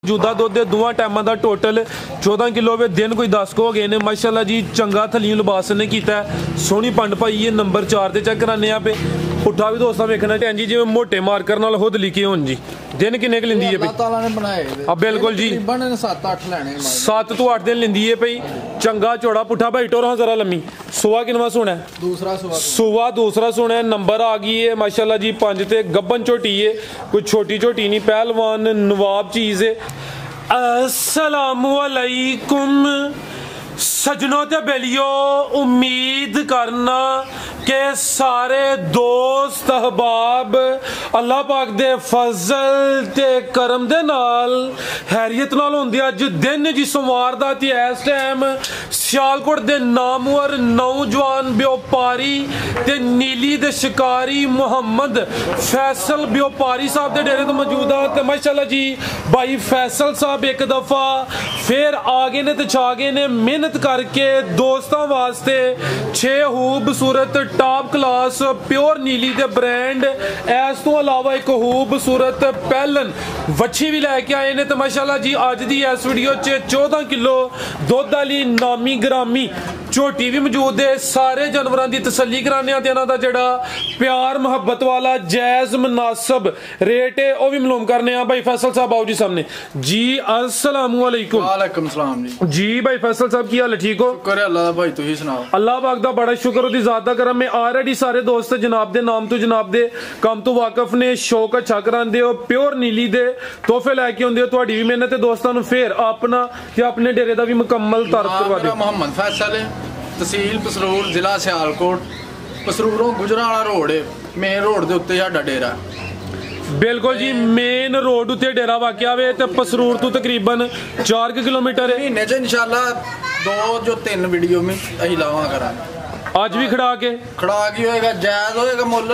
ਮੌਜੂਦਾ ਦੁੱਧ ਦੇ ਦੋਵਾਂ ਟਾਈਮਾਂ ਦਾ ਟੋਟਲ 14 ਕਿਲੋ ਵੇ ਦਿਨ ਕੋਈ 10 ਹੋ ਗਏ ਨੇ ਮਾਸ਼ਾਅੱਲਾ ਜੀ। ਚੰਗਾ ਥਲੀਂ ਲਿਬਾਸ ਨੇ ਕੀਤਾ ਸੋਹਣੀ ਪੰਡ ਪਾਈ ਇਹ ਨੰਬਰ 4 ਤੇ ਚੈੱਕ कराने ਆ पे ਪੁੱਠਾ ਵੀ ਦੋਸਤਾਂ ਵੇਖਣਾ ਟੈਂ ਜੀ ਜਿਵੇਂ ਮੋਟੇ ਮਾਰਕਰ ਨਾਲ ਖੁਦ ਲਿਖੇ ਹੋਣ ਜੀ। दिन किन्ने क लिंदी है भाई? अल्लाह ताला ने बनाए अब बिल्कुल जी 7-8 लेने 7 तो 8 दिन लिंदी है भाई। चंगा चौड़ा पुठा भाई टोर जरा लम्मी सुआ किनवा सोना है सुआ दूसरा सोना है। नंबर आ गई है माशाल्लाह जी 5 ते गब्बन झोटी है कोई छोटी झोटी नहीं पहलवान नवाब चीज है। अस्सलामु अलैकुम सजनों ते बेलियो उम्मीद करना के सारे दोस्त अहबाब अल्लाह पाक दे फजल ते करम दे नाल हैरियत नाल होंदे अज दिन जी सोमवार दा ते इस टाइम सियालकोट दे नामवर नौजवान व्यापारी ते नीली दे शिकारी मुहम्मद फैसल व्यापारी साहब दे डेरे तो मौजूद आ ते माशाल्लाह जी भाई फैसल साहब एक दफा फिर आ गए ने ते छा गए ने मेहनत करके दोस्तों वास्ते 6 खूबसूरत टॉप क्लास प्योर नीली दे ब्रांड इस तो अलावा एक खूबसूरत पैलन वच्छी भी लैके आए ने तो माशाल्लाह जी अज दी इस वीडियो च 14 किलो दुध वाली नामी ग्रामी झोटी भी मौजूद है। सारे जानवरों की तसल्ली कराने ते इन्हां दा जेड़ा प्यार मुहब्बत वाला जायज मुनासिब रेट है वह भी मालूम करने भाई फैसल साहब आओ जी सामने जी। अस्सलाम वालेकुम। वालेकुम सलाम जी भाई फैसल साहब की हाल ठीक हो? शुक्र है अल्लाह भाई तुसीं सुनाओ। अल्लाह पाक दा बड़ा शुक्र ओदी ज़ात दा करम है। ऑलरेडी सारे दोस्त जनाब दे नाम तो जनाब दे काम तो वाकफ ने शौक अच्छा करांदे हो प्योर नीली दे तोहफे लैके आउंदे हो तुहाडी भी मेहनत है दोस्तां नूं फिर अपना ते अपने डेरे दा भी मुकम्मल तारफ करवा दिओ। मोहम्मद फैसल तहसील पसरूर जिला सियालकोट पसरूरों गुजरावाला रोड है मेन रोड दे उत्ते साडा डेरा बिल्कुल जी मेन रोड उत्ते डेरा वाकिया वे ते पसरूर तो तकरीबन 4 किलोमीटर है। महीने च इंशाल्लाह 2-3 वीडियो में अहीं लावा करांगे। आज भी खड़ा के होएगा जायज होएगा मुੱਲ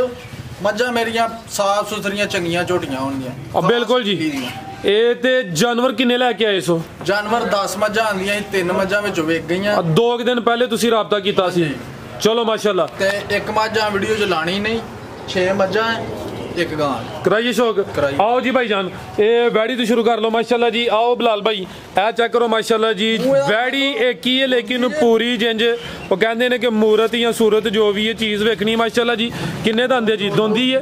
मज्जां मेरियां साफ सुथरियां चंगियां झोटियां होणगियां। बिल्कुल जी ਇਹ ਤੇ ਜਾਨਵਰ ਕਿੰਨੇ ਲੈ ਕੇ ਆਏ ਸੋ? ਜਾਨਵਰ 10 ਮੱਝਾਂ ਆਂਦੀਆਂ ਸੀ 3 ਮੱਝਾਂ ਵਿੱਚੋਂ ਵਿਕ ਗਈਆਂ। 2 ਦਿਨ ਪਹਿਲੇ ਤੁਸੀਂ ਰਾਬਤਾ ਕੀਤਾ ਸੀ ਚਲੋ ਮਾਸ਼ਾਅੱਲਾ ਤੇ ਇੱਕ ਮੱਝਾਂ ਵੀਡੀਓ ਚ ਲਾਣੀ ਨਹੀਂ 6 ਮੱਝਾਂ एक गां कराइए शौक आओ जी भाई जान ये वैडी तो शुरू कर लो माशाल्लाह जी। आओ बिलाल भाई ए चेक करो माशाल्लाह जी वैडी एक ही है लेकिन पूरी जिंज वो कहते हैं कि मूरत या सूरत जो भी है चीज़ वेखनी माशाल्लाह जी। किन्ने दंद है जी? दोंदी है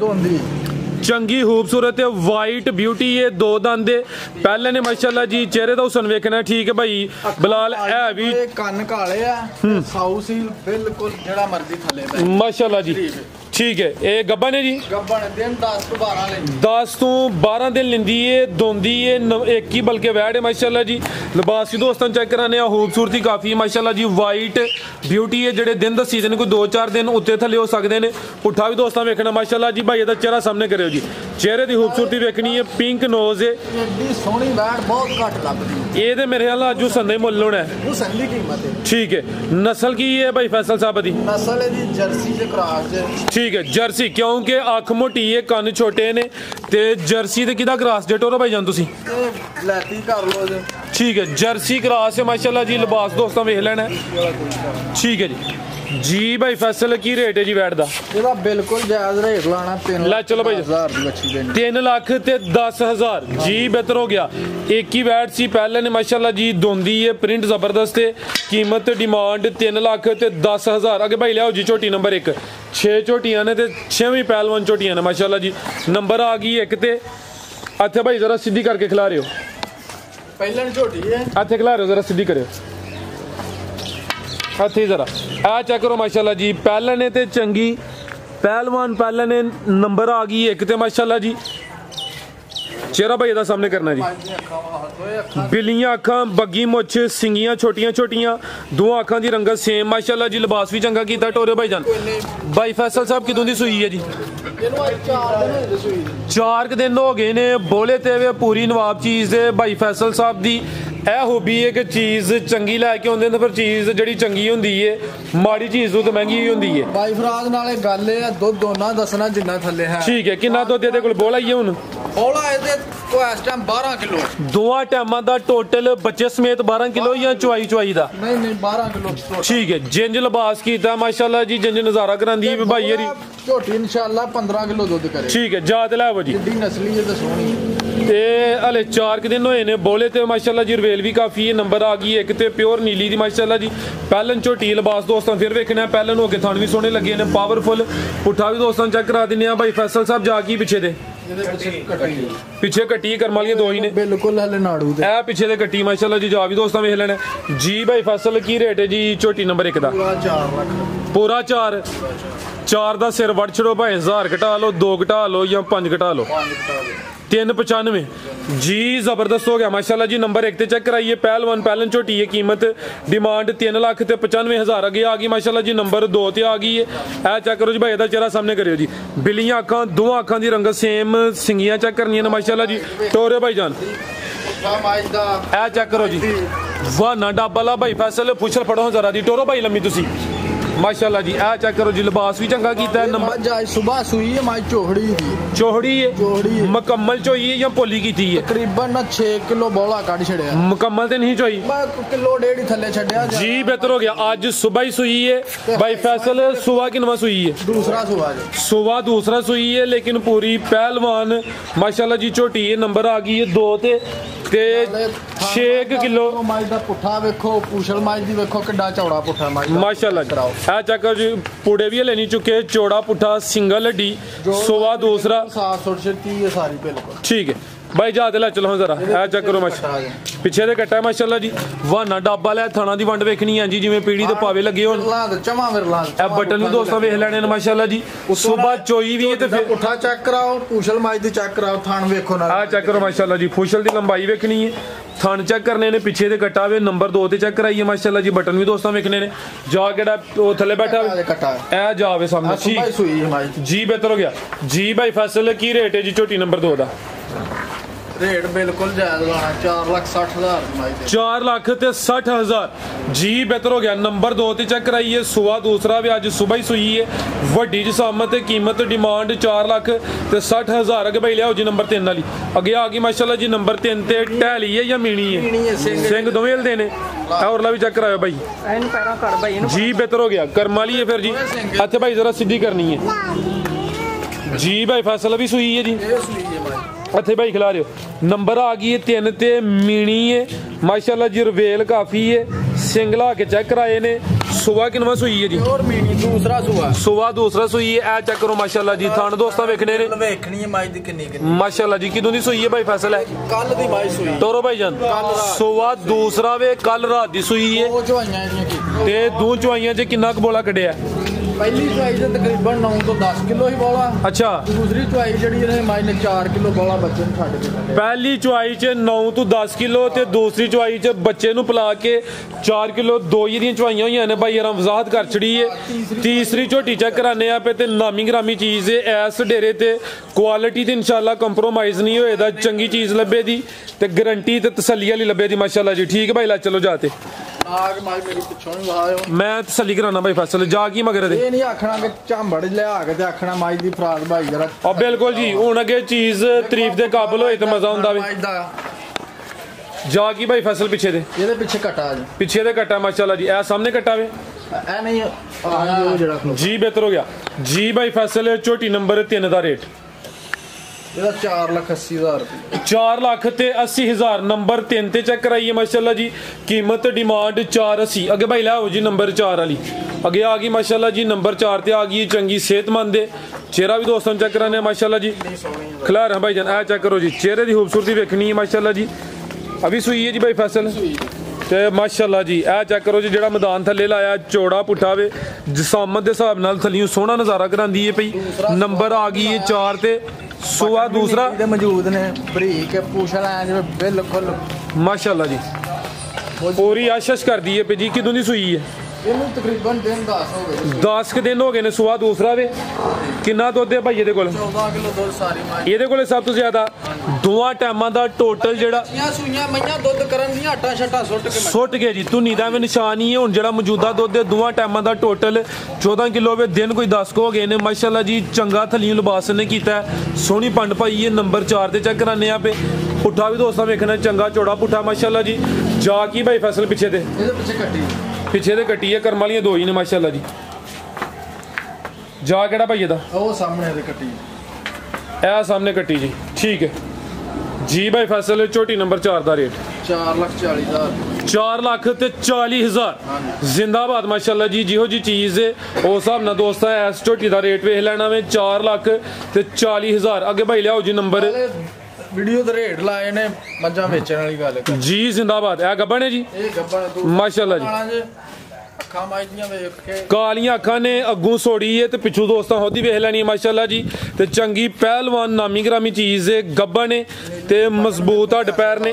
चंगी खूबसूरत है वाइट ब्यूटी है 2 दंद पहले ने माशाल्लाह जी चेहरे का हुसन वेखना ठीक है भाई बिलाल है भी कन्न काले आ साऊ सील बिल्कुल जेड़ा मर्जी थले माशाल्लाह जी ठीक है। ये गब्बन है जी गब्बन दिन 10 तो 12 लेंदी 10 तो 12 दिन लिंदी है दोंदी है एक ही बल्कि वैड है माशाल्लाह जी। लिबास भी दोस्तों चेक कराने खूबसूरती काफ़ी माशाल्लाह जी वाइट ब्यूटी है जेडे दिन दसी दिन कोई 2-4 दिन उत्ते थले हो सकते हैं। पुट्ठा भी दोस्तों वेखना माशाल्लाह जी भाई चेहरा सामने करो जी चेहरे की खूबसूरती वेखनी है पिंक नोज है सोहनी वैड बहुत घट लगदी ये मेरे ख्याल अज हुसन दा मुल होना है हुसन दी कीमत है ठीक है। नस्ल की है भाई फैसल साहब दी? नस्ल है जी जर्सी से क्रॉस है ठीक है जर्सी क्योंकि अख मोटी है कन्न छोटे ने ते जर्सी ते किदा क्रॉस जे टोरो भाई जान तुसी लैती कर लो जी ठीक है जर्सी क्रॉस है माशाल्लाह जी। लिबास दोस्तों वेख लेना ठीक है जी जी भाई फैसल की रेट है जी वैट दा? ਇਹਦਾ बिल्कुल जायज रेट लाना 3 ला चलो भाई 1000 ਦੀ ਬੱਚੀ ਦੇਣੀ 3 ਲੱਖ ਤੇ 10000 जी बेहतर हो गया। एक ही वैट सी पहले ने माशाल्लाह जी दोंदी है प्रिंट जबरदस्त है कीमत डिमांड 3 ਲੱਖ ਤੇ 10000 आगे भाई लियाओ जी झोटी नंबर 1 6 झोटियां ने ते 6वीं पहलवान झोटियां ने माशाल्लाह जी। नंबर आ गई एक ते हथे भाई जरा सीधी करके खिला रहे हो पहलन झोटी है हथे खिला रहे हो जरा सीधी करो हथे जरा आ चेक करो माशाल्लाह जी पहले ने ते चंगी पहलवान पहले ने नंबर आ गई एक ते माशाल्लाह जी। चेहरा भाई दा सामने करना जी बिलियां अखां बग्गी मुछ सिंगियां छोटियां छोटियां दो अखां दी रंगत सेम माशाल्लाह जी। लिबास भी चंगा कीता टोरे भाई जान भाई फैसल साहब किदों दी सूई है जी? 4 दिन हो गए ने बोले ते वे पूरी नवाब चीज़ है भाई फैसल साहब दी ਇਹ हॉबी है कि चीज़ चंगी लैके आउंदे ने पर चीज़ जिहड़ी चंगी हुंदी है माड़ी चीज़ तो महंगी हुंदी है। भाई फराज नाले गल है दुध दोना दसना जिन्ना थल्ले है ठीक है। किन्ना दुध इहदे कोल बोला ही है हुन? बोला इहदे को इस टाइम 12 किलो दोवां टाइमां दा टोटल बच्चे समेत 12 किलो या चुआई दा? नहीं 12 किलो ठीक है। जिंज लिबास कीता माशाल्लाह जी जिंज नज़ारा करांदी है भाई हरी झोटी इंशाल्लाह 15 किलो दुध करे ठीक है। जात लै वो जी जिद्दी नस्ली है ते सोहनी ਤੇ ਹਲੇ 4 ਦਿਨ ਹੋਏ ਨੇ ਬੋਲੇ ਤੇ ਮਾਸ਼ਾਅੱਲਾ ਜੀ ਰਵੇਲ ਵੀ ਕਾਫੀ ਹੈ ਨੰਬਰ ਆ ਗਈ ਇੱਕ ਤੇ ਪਿਓਰ ਨੀਲੀ ਦੀ ਮਾਸ਼ਾਅੱਲਾ ਜੀ ਪਹਿਲਨ ਝੋਟੀ ਲਿਬਾਸ ਦੋਸਤਾਂ ਫਿਰ ਵੇਖਣਾ ਪਹਿਲਨ ਹੋ ਕੇ ਥਣ ਵੀ ਸੋਹਣੇ ਲੱਗੇ ਨੇ ਪਾਵਰਫੁਲ ਪੁੱਠਾ ਵੀ ਦੋਸਤਾਂ ਚੈੱਕ ਕਰਾ ਦਿੰਨੇ ਆ ਭਾਈ ਫੈਸਲ ਸਾਹਿਬ ਜਾ ਕੀ ਪਿੱਛੇ ਦੇ ਪਿੱਛੇ ਕੱਟੀ ਕਰਮ ਵਾਲੀਆਂ ਦੋ ਹੀ ਨੇ ਬਿਲਕੁਲ ਹਲੇ ਨਾੜੂ ਤੇ ਇਹ ਪਿੱਛੇ ਦੇ ਕੱਟੀ ਮਾਸ਼ਾਅੱਲਾ ਜੀ ਜਾ ਵੀ ਦੋਸਤਾਂ ਵੇਖ ਲੈਣਾ ਜੀ ਭਾਈ ਫੈਸਲ ਕੀ ਰੇਟ ਹੈ ਜੀ ਝੋਟੀ ਨੰਬਰ 1 ਦਾ ਪੂਰਾ 4 ਦਾ ਸਿਰ ਵੜ ਛੜੋ ਭਾਵੇਂ 1000 ਘਟਾ ਲਓ 2 ਘਟਾ ਲਓ ਜਾਂ 5 ਘਟਾ ਲਓ 395 ਜੀ ਜ਼ਬਰਦਸਤ ਹੋ ਗਿਆ ਮਾਸ਼ਾਅੱਲਾ ਜੀ ਨੰਬਰ 1 ਤੇ ਚੈੱਕ ਕਰਾਈਏ ਪਹਿਲਨ ਝੋਟੀ ਹੈ ਕੀਮਤ ਡਿਮਾਂਡ 3,95,000 ਅੱਗੇ ਆ ਗਈ ਮਾਸ਼ਾਅੱਲਾ ਜੀ ਨੰਬਰ 2 ਤੇ ਆ ਗਈ ਹੈ ਇਹ ਚੈੱਕ ਕਰੋ ਜੀ ਭਾਈ ਇਹਦਾ ਚਿਹਰਾ ਸਾਹਮਣੇ ਕਰਿਓ ਜੀ ਬਿੱਲੀਆਂ ਅੱਖਾਂ ਦੋਵਾਂ ਅੱਖਾਂ ਦੀ ਰੰਗਤ ਸੇਮ ਸਿੰਗੀਆਂ ਚੈੱਕ ਕਰਨੀਆਂ ਨੇ ਮਾਸ਼ਾਅੱਲਾ ਜੀ ਟੋਰੇ ਭਾਈ ਜਾਨ ਇਹ ਚੈੱਕ ਕਰੋ ਜੀ ਵਾਹ ਨਾ ਡਾਬਲਾ ਭਾਈ ਫੈਸਲ ਪੁੱਛਲ ਫੜੋ ਜ਼ਰਾ ਦੀ ਟੋਰੋ ਭਾਈ ਲੰਮੀ ਤੁਸੀਂ ਮਾਸ਼ਾਅੱਲਾ ਜੀ ਇਹ ਚੈੱਕ ਕਰੋ ਜੀ ਲਿਬਾਸ ਵੀ ਚੰਗਾ ਕੀਤਾ ਨੰਬਰ ਅੱਜ ਸਵੇਰ ਸੂਈ ਹੈ ਮਾਈ ਚੋਹੜੀ ਹੈ ਮੁਕੰਮਲ ਚੋਈ ਹੈ ਜਾਂ ਪੋਲੀ ਕੀਤੀ ਹੈ ਤਕਰੀਬਨ 6 ਕਿਲੋ ਬੋਲਾ ਕੱਢ ਛੜਿਆ ਮੁਕੰਮਲ ਤੇ ਨਹੀਂ ਚੋਈ ਮੈਂ ਕਿਲੋ ਡੇਢ ਹੀ ਥੱਲੇ ਛੱਡਿਆ ਜੀ ਬਿਹਤਰ ਹੋ ਗਿਆ ਅੱਜ ਸਵੇਰ ਹੀ ਸੂਈ ਹੈ ਭਾਈ ਫੈਸਲ ਸੁਬਾ ਕਿਨਵਾ ਸੂਈ ਹੈ ਸੁਬਾ ਦੂਸਰਾ ਸੂਈ ਹੈ ਲੇਕਿਨ ਪੂਰੀ ਪਹਿਲਵਾਨ ਮਾਸ਼ਾਅੱਲਾ ਜੀ ਝੋਟੀ ਹੈ ਨੰਬਰ ਆ ਗਈ ਹੈ 2 ਤੇ 6 ਕਿਲੋ ਮਾਈ ਦਾ ਪੁੱਠਾ ਵੇਖੋ ਪੂਛਲ ਮਾਈ ਦੀ ਵੇਖੋ ਕਿੱਡਾ ਚੌੜਾ ਪੁੱਠਾ ਮਾਈ ਮਾਸ਼ਾਅੱਲਾ ਇਹ ਚੱਕਰ ਜੀ ਪੂੜੇ ਵੀ ਹਲੇ ਨਹੀਂ ਚੁੱਕੇ ਚੌੜਾ ਪੁੱਠਾ ਸਿੰਗਲ ਹੱਡੀ ਸੁਬਾ ਦੂਸਰਾ 730 ਹੈ ਸਾਰੀ ਬਿਲਕੁਲ ਠੀਕ ਹੈ भाई जा ला चलो जरा है चेक करो पिछे दे कट्टा माशाअल्लाह जी वाना डाबा लै थाना दी वंड वेखनी है जी जिवें पीड़ी ते पावे लगे होण ए बटन भी दोस्तों वेख लेने माशाअल्लाह जी सुबह चोई भी है ते फिर पुठा चेक कराओ पूछल माई दी चेक कराओ थान वेखो ना आ चेक करो माशाअल्लाह जी फुशल दी लंबाई वेखनी है थान चेक करने ने पिछे दे कट्टा वे नंबर 2 ते चेक कराइए माशाअल्लाह जी बटन भी दोस्तों वेखने ने जा केड़ा ओ थल्ले बैठा ए जावे सामने जी बेहतर हो गया जी भाई फैसल की रेट है जी छोटी नंबर 2 दा रेट बिल्कुल जायज लाना 4,60,000 4,60,000 जी बेहतर हो गया नंबर 2 ते चेक कराइए सुबह दूसरा भी अज सुबह ही सुई है वड्डी जसामत कीमत डिमांड 4,60,000 अगे भाई लियाओ जी नंबर 3 वाली अगे आ गई माशाअल्लाह जी नंबर 3 ते टहली है या मीणी है सिंह दोवें हिलदे ने और ला भी चेक कराओ भाई जी बेहतर हो गया कर्म वाली है फिर जी अच्छा भाई जरा सीधी करनी है जी भाई फैसला भी सुई है जी ਇੱਥੇ ਭਾਈ ਖਿਲਾ ਰਿਓ ਨੰਬਰ ਆ ਗਈ ਹੈ 3 ਤੇ ਮੀਣੀ ਹੈ ਮਾਸ਼ਾਅੱਲਾ ਜੀ ਰਵੇਲ ਕਾਫੀ ਹੈ ਸਿੰਗਲਾ ਕੇ ਚੈੱਕ ਕਰਾਏ ਨੇ ਸੁਬਾ ਕਿਨਵਾ ਸੂਈ ਹੈ ਜੀ ਹੋਰ ਮੀਣੀ ਦੂਸਰਾ ਸੂਈ ਹੈ ਇਹ ਚੈੱਕ ਕਰੋ ਮਾਸ਼ਾਅੱਲਾ ਜੀ ਥਾਣ ਦੋਸਤਾਂ ਵੇਖਣੇ ਨੇ ਵੇਖਣੀ ਹੈ ਮਾਈ ਦੀ ਕਿੰਨੀ ਮਾਸ਼ਾਅੱਲਾ ਜੀ ਕਿਦੋਂ ਦੀ ਸੂਈ ਹੈ ਭਾਈ ਫੈਸਲ ਹੈ ਕੱਲ ਦੀ ਮਾਈ ਸੂਈ ਤੋਰੋ ਭਾਈ ਜਾਨ ਸੁਬਾ ਦੂਸਰਾ ਵੇ ਕੱਲ ਰਾਤ ਦੀ ਸੂਈ ਹੈ ਉਹ ਚਵਾਈਆਂ ਇਹਦੀਆਂ ਤੇ ਦੋ ਚਵਾਈਆਂ 'ਚ ਕਿੰਨਾ ਕੁ ਬੋਲਾ ਕੱਢਿਆ ਪਹਿਲੀ ਚਵਾਈ ਤੇ ਤਕਰੀਬਨ 9 ਤੋਂ 10 ਕਿਲੋ ਹੀ ਬੋਲਾ ਅੱਛਾ ਦੂਸਰੀ ਚਵਾਈ ਜਿਹੜੀ ਇਹਨੇ ਮਾਈ ਨੇ 4 ਕਿਲੋ ਬੋਲਾ ਬੱਚੇ ਨੂੰ ਛੱਡ ਕੇ ਪਹਿਲੀ ਚਵਾਈ 'ਚ 9 ਤੋਂ 10 ਕਿਲੋ ਤੇ ਦੂਸਰੀ ਚਵਾਈ 'ਚ ਬੱਚੇ ਨੂੰ ਪਿਲਾ ਕੇ 4 ਕਿਲੋ ਦੋ ਹੀ ਦੀਆਂ ਚਵਾਈਆਂ ਹੋਈਆਂ ਨੇ ਭਾਈ ਆਰਾਮ ਵਜ਼ਾਹਤ ਕਰ ਛੜੀ ਹੈ ਤੀਸਰੀ ਝੋਟੀ ਚੈੱਕ ਕਰਾਨੇ ਆ ਪੇ ਤੇ ਨਾਮੀ ਗ੍ਰਾਮੀ ਚੀਜ਼ ਹੈ ਐਸ ਡੇਰੇ ਤੇ ਕੁਆਲਿਟੀ ਤੇ ਇਨਸ਼ਾਅੱਲਾ ਕੰਪਰੋਮਾਈਜ਼ ਨਹੀਂ ਹੋਏਦਾ ਚੰਗੀ ਚੀਜ਼ ਲੱਭੇ ਦੀ ਤੇ ਗਾਰੰਟੀ ਤੇ ਤਸੱਲੀ ਵਾਲੀ ਲੱਭੇ ਦੀ ਮਾਸ਼ਾਅੱਲਾ ਜੀ ਠੀਕ ਹੈ ਭਾਈ ਲਾ ਚਲੋ ਜਾਤੇ ਆਗ ਮਾਈ ਮੇਰੀ ਪਿੱਛੋਂ ਹੀ ਵਾਇਓ ਮੈਂ ਤਸੱਲੀ ਕਰਾਣਾ ਭਾਈ ਫੈਸਲ ਜਾ ਕੀ ਮਗਰ ਦੇ ਇਹ ਨਹੀਂ ਆਖਣਾ ਕਿ ਝਾਂਬੜ ਲਿਆ ਕੇ ਤੇ ਆਖਣਾ ਮਾਈ ਦੀ ਫਰਾਦ ਭਾਈ ਜਰਾ ਆ ਬਿਲਕੁਲ ਜੀ ਹੁਣ ਅੱਗੇ ਚੀਜ਼ ਤਾਰੀਫ ਦੇ ਕਾਬਲ ਹੋਏ ਤੇ ਮਜ਼ਾ ਹੁੰਦਾ ਵੇ ਜਾ ਕੀ ਭਾਈ ਫੈਸਲ ਪਿੱਛੇ ਦੇ ਇਹਦੇ ਪਿੱਛੇ ਕਟਾ ਜੀ ਪਿੱਛੇ ਦੇ ਕਟਾ ਮਾਸ਼ਾਅੱਲਾ ਜੀ ਇਹ ਸਾਹਮਣੇ ਕਟਾ ਵੇ ਇਹ ਨਹੀਂ ਆ ਜਿਹੜਾ ਜੀ ਬਿਹਤਰ ਹੋ ਗਿਆ ਜੀ ਭਾਈ ਫੈਸਲ ਝੋਟੀ ਨੰਬਰ 3 ਦਾ ਰੇਟ ਇਹਦਾ 4,80,000 ਰੁਪਏ 4,80,000 ਨੰਬਰ 3 ਤੇ ਚੈੱਕ ਕਰਾਈਏ ਮਾਸ਼ਾਅੱਲਾ ਜੀ ਕੀਮਤ ਡਿਮਾਂਡ 480 ਅੱਗੇ ਭਾਈ ਲਾਓ ਜੀ ਨੰਬਰ 4 ਵਾਲੀ ਅੱਗੇ ਆ ਗਈ ਮਾਸ਼ਾਅੱਲਾ ਜੀ ਨੰਬਰ 4 ਤੇ ਆ ਗਈ ਚੰਗੀ ਸਿਹਤਮੰਦ ਦੇ ਚਿਹਰਾ ਵੀ ਦੋਸਤਾਂ ਨੂੰ ਚੈੱਕ ਕਰਾਨੇ ਆ ਮਾਸ਼ਾਅੱਲਾ ਜੀ ਖਿਲਾਰ ਭਾਈ ਜਾਨ ਇਹ ਚੈੱਕ ਕਰੋ ਜੀ ਚਿਹਰੇ ਦੀ ਖੂਬਸੂਰਤੀ ਵੇਖਣੀ ਹੈ ਮਾਸ਼ਾਅੱਲਾ ਜੀ ਅਭੀ ਸੂਈ ਹੈ ਜੀ ਭਾਈ ਫੈਸਲ ਤੇ ਮਾਸ਼ਾਅੱਲਾ ਜੀ ਇਹ ਚੈੱਕ ਕਰੋ ਜੀ ਜਿਹੜਾ ਮੈਦਾਨ ਥੱਲੇ ਲਾਇਆ ਚੌੜਾ ਪੁੱਠਾ ਵੇ ਜਸਾਮਤ ਦੇ ਹਿਸਾਬ ਨਾਲ ਥੱਲਿਓਂ ਸੋਹਣਾ ਨਜ਼ਾਰਾ ਕਰਾਂਦੀ ਹੈ ਭਈ ਨੰਬਰ ਆ ਗਈ ਹੈ 4 ਤੇ ਸੁਆ ਦੂਸਰਾ ਇਹਦੇ ਮੌਜੂਦ ਨੇ ਬਰੀਕ ਪੁੱਛਲ ਆ ਜਿਵੇਂ ਬਿਲਕੁਲ ਮਾਸ਼ਾਅੱਲਾ ਜੀ ਪੂਰੀ ਆਸ਼ਿਸ਼ ਕਰਦੀ ਹੈ ਭਈ ਜੀ ਕਿਦੋਂ ਦੀ ਸੂਈ ਹੈ ਇਹਨੂੰ ਤਕਰੀਬਨ ਦਿਨ 10 ਹੋ ਗਏ 10 ਦਿਨ ਹੋ ਗਏ ਨੇ ਸੁਆ ਦੂਸਰਾ ਵੇ ਕਿੰਨਾ ਦੁੱਧ ਹੈ ਭਾਈ ਇਹਦੇ ਕੋਲ 14 ਕਿਲੋ ਦੁੱਧ ਸਾਰੀ ਮਾਈ ਇਹਦੇ ਕੋਲੇ ਸਭ ਤੋਂ ਜ਼ਿਆਦਾ ਦੋਵਾਂ ਟਾਈਮਾਂ ਦਾ ਟੋਟਲ ਜਿਹੜਾ ਸੂਈਆਂ ਮਈਆਂ ਦੁੱਧ ਕਰਨ ਦੀਆਂ ਆਟਾ ਛੱਟਾ ਸੁੱਟ ਕੇ ਜੀ ਧੁਨੀ ਦਾ ਵੀ ਨਿਸ਼ਾਨ ਹੀ ਹੈ ਹੁਣ ਜਿਹੜਾ ਮੌਜੂਦਾ ਦੁੱਧ ਹੈ ਦੋਵਾਂ ਟਾਈਮਾਂ ਦਾ ਟੋਟਲ 14 ਕਿਲੋ ਵੇ ਦਿਨ ਕੋਈ 10 ਹੋ ਗਏ ਨੇ ਮਾਸ਼ਾਅੱਲਾ ਜੀ ਚੰਗਾ ਥਲੀਂ ਲਿਬਾਸ ਨੇ ਕੀਤਾ ਸੋਹਣੀ ਪੰਡ ਪਾਈ ਹੈ ਨੰਬਰ 4 ਤੇ ਚੈੱਕ ਕਰਾਨੇ ਆ ਪੇ ਪੁੱਠਾ ਵੀ ਦੋਸਤਾਂ ਵੇਖਣਾ ਚੰਗਾ ਚੌੜਾ ਪੁੱਠਾ ਮਾਸ਼ਾਅੱਲਾ ਜੀ ਜਾ ਕੀ ਭਾਈ ਫੈਸਲ ਪਿੱਛੇ ਦੇ ਇਹਦੇ ਪਿੱਛੇ ਕੱਟੀ ਪਿੱਛੇ ਦੇ ਕੱਟੀ ਹੈ ਕਰਮ ਵਾਲੀਆਂ ਦੋ ਹੀ ਨੇ ਮਾਸ਼ਾਅੱਲਾ ਜੀ ਜਾ ਕਿਹੜਾ ਭਾਈ ਇਹਦਾ ਉਹ ਸਾਹਮਣੇ ਇਹਦੇ ਕੱਟੀ ਇਹ ਸਾਹਮਣੇ ਕੱਟੀ ਜੀ ਠੀਕ ਹੈ जी भाई फैसल झोटी नंबर 4 का रेट 4,40,000 4,40,000 जिंदाबाद माशाल्लाह जी। जिहो जी चीज़ है उस हिसाब नाल दोस्तों इस झोटी का रेट वेख लेना वे 4,40,000। अगे भाई लियाओ जी नंबर वीडियो दे रेट लाए ने मज्जा बेचण वाली गल जी। जिंदाबाद ए गब्बन है जी माशाल्लाह जी। अखां माई दियां वेख के कालियां अखां ने अगू सोड़ी है तो पिछू दोस्तों होदी वेख लैनी माशाल्लाह जी। ते चंगी पहलवान नामी ग्रामी चीज़ है गब्बन है ते मजबूत हड्ड पैर ने।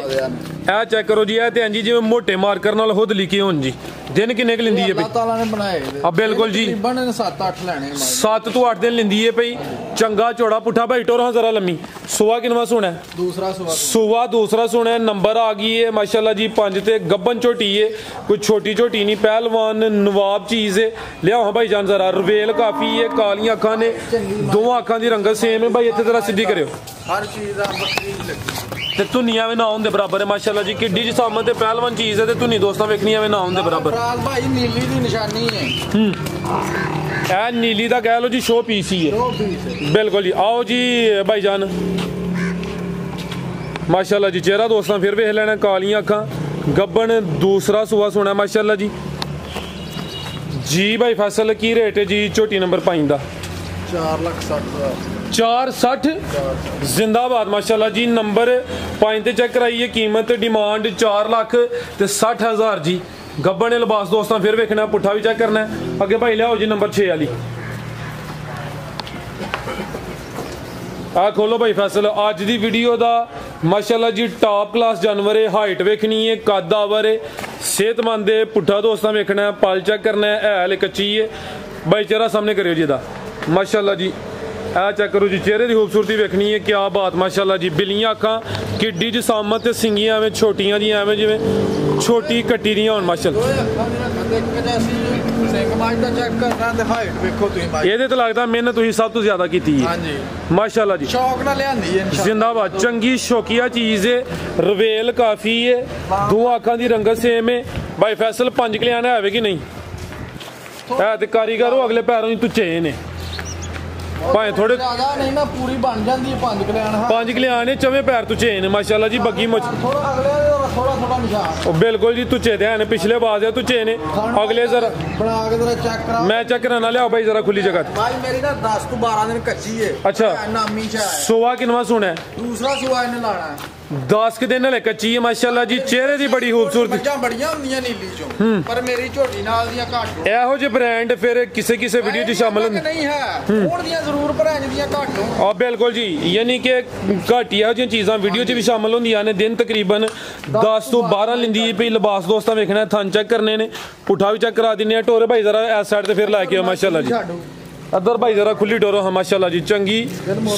ए चेक करो जी ए ते जी जिवें मोटे मार्कर नाल खुद लिखे होन जी। दिन किन्ने क लिंदी है अल्लाह ताला ने बनाए अब बिल्कुल जी 7-8 लेने 7 तो 8 दिन लिंदी है पई। चंगा चौड़ा पुठा भाई टोरा जरा लम्मी सुआ किनवा सुना है दूसरा सुआ दूसरा सुना है। नंबर आ गई है माशाल्लाह जी 5 ते गब्बन झोटी है कोई छोटी झोटी नहीं पहलवान नवाब चीज़ है। लियाओ भाई जान जरा रवेल काफ़ी है कालियां अखां ने दोवां अखां दी रंगत सेम है भाई। इत्थे जरा सीधी करियो हर चीज़ ते धुनिया में ना होंदे बराबर है माशाल्लाह जी। किड्डी जिसामत ते पहलवान चीज़ है ते धुनी दोस्तों वेखनिया में ना होंदे बराबर। भाई नीली दी निशानी है ए नीली दा कह लो जी शो पीस ही है बिल्कुल जी। आओ जी भाईजान माशाल्लाह जी। चेहरा दोस्तों फिर वेख लेना कालियां अखां गब्बन दूसरा सुआ सुना माशाल्लाह जी। जी भाई फैसल की रेट है जी झोटी नंबर 5 का 4,60,000 460 जिंदाबाद माशाल्लाह जी। नंबर 5 ते चेक कराइए कीमत डिमांड 4,60,000 जी। गब्बन ने लिबास दोस्तों फिर वेखना पुट्ठा भी चेक करना है। अगे भाई लियाओ जी नंबर 6 वाली आ खोलो भाई फैसल। अज दी वीडियो दा माशाल्लाह जी टॉप क्लास जानवर है। हाइट वेखनी है कद आवर है सेहतमंद है पुट्ठा दोस्तों वेखना है पल चेक करना है हल कच्ची है भाई। चेहरा सामने करियो जी दा माशाल्लाह जी। ए चेक करो जी चेहरे की खूबसूरती वेखनी है क्या बात माशाल्लाह जी। बिलियां अखां किड्डी जिसामत ते सिंगियां एवें छोटियां जी एवें जिवें छोटी कट्टी दियां होण माशाल्लाह। ये तो लगता मेहनत तुसीं सब तो ज्यादा की माशाल्लाह जी। शौक नाल लियांदी है जिंदाबाद चंगी शौकिया चीज़ है रवेल काफ़ी है दो अखां दी रंगत सेम है भाई फैसल 5 कल्याण है कि नहीं है ते कारीगर हो अगले पैरों ही तुच्चे ने भाई थोड़े ज्यादा नहीं ना पूरी बन जाती है 5 कल्याण 5 कल्याण चवें पैर तुच्चे ने माशाल्लाह जी। बग्गी मुच थोड़ा अगले थोड़ा निशान बिल्कुल जी तुच्चे थे पिछले बाज है तुच्चे ने अगले जरा बना के जरा चेक करा मैं चेक कराना लियाओ भाई जरा खुली जगह भाई मेरी ना 10 तो 12 दिन कच्ची है अच्छा नामी चा है सुआ किनवा सुना है दूसरा सुआ इन्हें लाना है 10 के दिन हले कच्ची है माशाल्लाह जी। चेहरे की बड़ी खूबसूरती मज्जां बड़ियां हुंदियां नीली चों पर मेरी झोटी नाल दियां घट ਇਹੋ ਜਿਹੇ ब्रांड फिर किसे किसे वीडियो च शामिल होंदे नहीं है होण दियां जरूर पर इंज दियां घट हो आ बिल्कुल जी। यानी कि घट ਇਹੋ ਜਿਹੀਆਂ चीज़ां वीडियो च भी शामिल होंदियां ने। दिन तकरीबन 10 तो 12 लिंदी पई लिबास दोस्तां वेखना थन चेक करने ने पुट्ठा भी चेक करा दिन्ने टोरे भाई जरा इस साइड ते फिर लैके आओ माशाल्लाह जी। अदर भाई जरा खुली टोरो हाँ माशाल्लाह जी। चंगी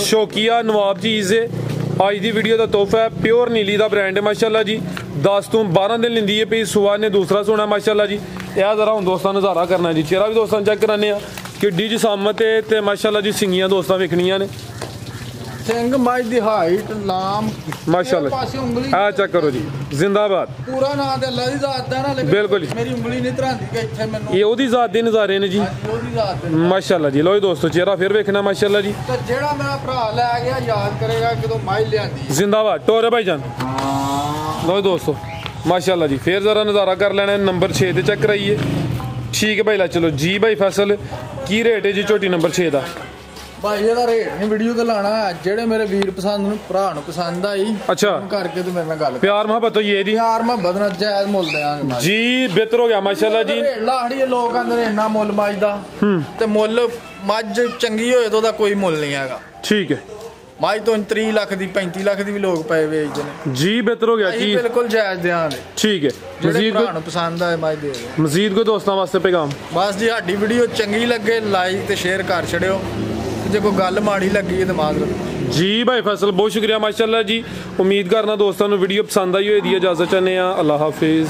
शौकिया नवाब चीज़ है आज दी वीडियो का तोहफा है प्योर नीली का ब्रांड है माशाल्लाह जी। 10 तो 12 दिन लिंदी है पई सुआ ने दूसरा सोना माशाल्लाह जी। यह जरा हूँ दोस्तों नज़ारा करना जी। चेहरा भी दोस्तों चेक कराने किड्डी जिसामत है ते माशाल्लाह जी सिंगियां दोस्तों वेखनियां ने सिंग माई दी हाइट लाम माशाल्लाह आ चेक करो जी जिंदाबाद। पूरा नाम ते अल्लाह दी जात दा ना लेकिन बिल्कुल मेरी उंगली नहीं धरांदी कि इत्थे मैनू ये ओदी जात दे नज़ारे ने जी ओदी जात दे माशाल्लाह जी। लो जी दोस्तों चेहरा फिर वेखना माशाल्लाह जी। तो जेड़ा मेरा भरा लै गया याद करेगा कि तो माई लियांदी जिंदाबाद टोरे भाईजान। लो जी दोस्तों माशाल्लाह जी फिर जरा नज़ारा कर लेना नंबर 6 ते चेक कराइए ठीक है भाई ला चलो जी। भाई फैसल की रेट है जी झोटी नंबर 6 का भाई ਇਹਦਾ ਰੇਟ ਨਹੀਂ ਵੀਡੀਓ ਤੇ ਲਾਣਾ ਜਿਹੜੇ ਮੇਰੇ ਵੀਰ ਪਸੰਦ ਨੂੰ ਭਰਾ ਨੂੰ ਪਸੰਦ ਆਈ अच्छा ਕਰਕੇ ਤੇ ਮੇਰੇ ਨਾਲ ਗੱਲ प्यार मोहब्बत तो ये जी ਯਾਰ ਮੈਂ ਬਦਨਾ ਜਾਇਜ਼ ਮੁੱਲ ਦੇਾਂਗੇ जी बेहतर हो गया माशाल्लाह जी। ਲਾਹੜੀ ਲੋਕ ਕਹਿੰਦੇ ਨੇ ਇੰਨਾ ਮੁੱਲ ਮੱਝ ਦਾ ਤੇ ਮੁੱਲ ਮੱਝ ਚੰਗੀ ਹੋਏ ਤਾਂ ਉਹਦਾ ਕੋਈ ਮੁੱਲ ਨਹੀਂ ਹੈਗਾ ठीक है ਮੱਝ ਤੋਂ 30 ਲੱਖ ਦੀ 35 ਲੱਖ ਦੀ ਵੀ ਲੋਕ ਪਏ ਵੇਚਦੇ ਨੇ जी बेहतर हो गया ਅਸੀਂ जी ਬਿਲਕੁਲ ਜਾਇਜ਼ ਦੇਾਂਗੇ ठीक है। ਜਿਹੜੇ मजीद ਭਰਾ ਨੂੰ ਪਸੰਦ ਆਏ ਮੱਝ ਦੇ ਦਿਓ। मजीद को दोस्तों वास्ते पैगाम ਬਸ ਜੀ ਸਾਡੀ ਵੀਡੀਓ ਚੰਗੀ ਲੱਗੇ ਲਾਈਕ ਤੇ ਸ਼ੇਅਰ ਕਰ ਛੜਿਓ ਜੇ ਕੋਈ ਗੱਲ ਮਾੜੀ ਲੱਗੀ ਤੇ ਮਾਜ਼ਰਤ जी भाई फैसल बहुत शुक्रिया माशाल्लाह जी। उम्मीद करना दोस्तों वीडियो पसंद आई होगी इजाजत चाहते हैं अल्लाह हाफिज।